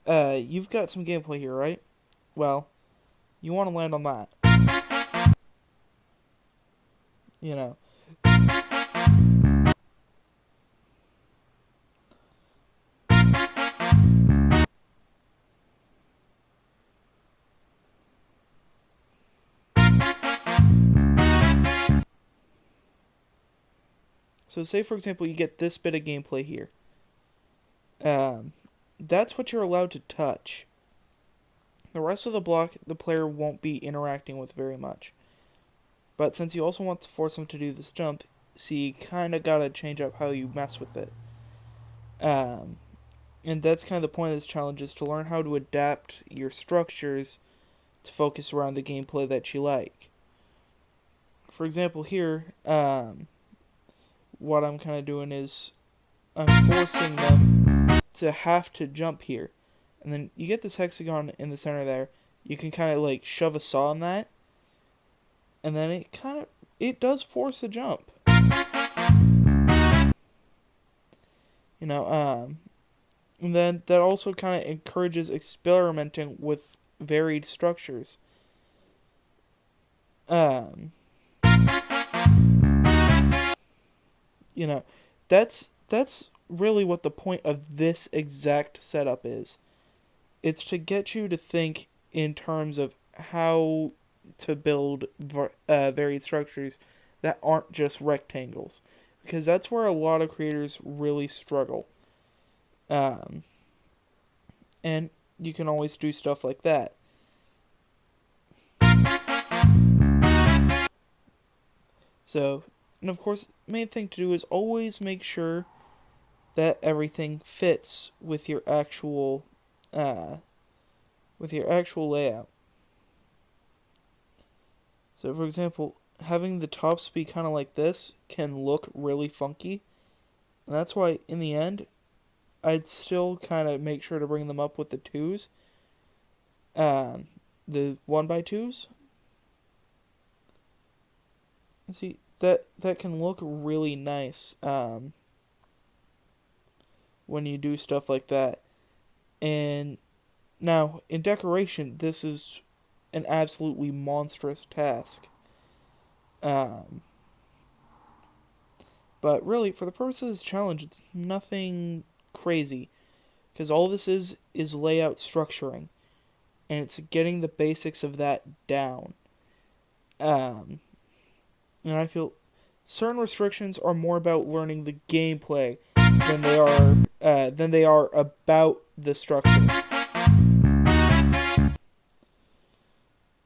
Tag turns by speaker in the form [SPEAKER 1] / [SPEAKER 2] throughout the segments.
[SPEAKER 1] you've got some gameplay here, right? Well, you want to land on that. You know. So say, for example, you get this bit of gameplay here. Um, that's what you're allowed to touch. The rest of the block, the player won't be interacting with very much. But since you also want to force him to do this jump, so you kind of gotta change up how you mess with it. Um, and that's kind of the point of this challenge, is to learn how to adapt your structures to focus around the gameplay that you like. For example, here, what I'm kind of doing is I'm forcing them to have to jump here. And then you get this hexagon in the center there. You can kind of like shove a saw in that. And then it does force a jump. You know, and then that also kind of encourages experimenting with varied structures. Um, you know, that's really what the point of this exact setup is. It's to get you to think in terms of how to build varied structures that aren't just rectangles, because that's where a lot of creators really struggle. Um, and you can always do stuff like that. So, and of course, the main thing to do is always make sure that everything fits uh, with your actual layout. So, for example, having the tops be kind of like this can look really funky, and that's why in the end, I'd still kind of make sure to bring them up with the twos, the 1x2s. And see that can look really nice when you do stuff like that. And now in decoration, this is an absolutely monstrous task. Um, but really, for the purpose of this challenge, it's nothing crazy, because all this is layout structuring, and it's getting the basics of that down. Um, and I feel certain restrictions are more about learning the gameplay than they are about the structure.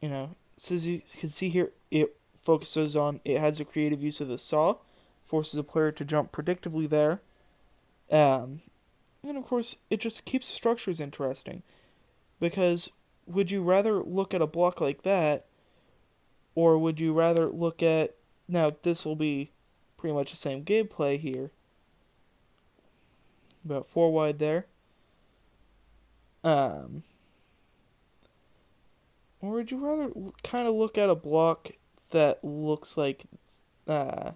[SPEAKER 1] You know, so as you can see here, it has a creative use of the saw, forces a player to jump predictably there, um, and of course it just keeps structures interesting. Because would you rather look at a block like that, or would you rather look at, now this will be pretty much the same gameplay here, about 4 wide there, um, or would you rather kind of look at a block that looks like uh,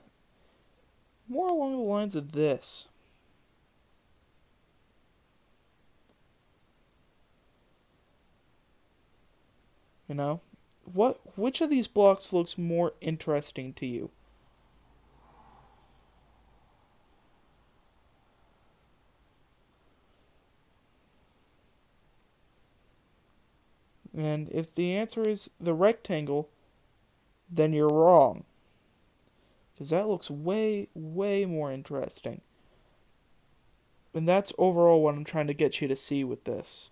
[SPEAKER 1] more along the lines of this? You know, which of these blocks looks more interesting to you? And if the answer is the rectangle, then you're wrong, because that looks way, way more interesting. And that's overall what I'm trying to get you to see with this.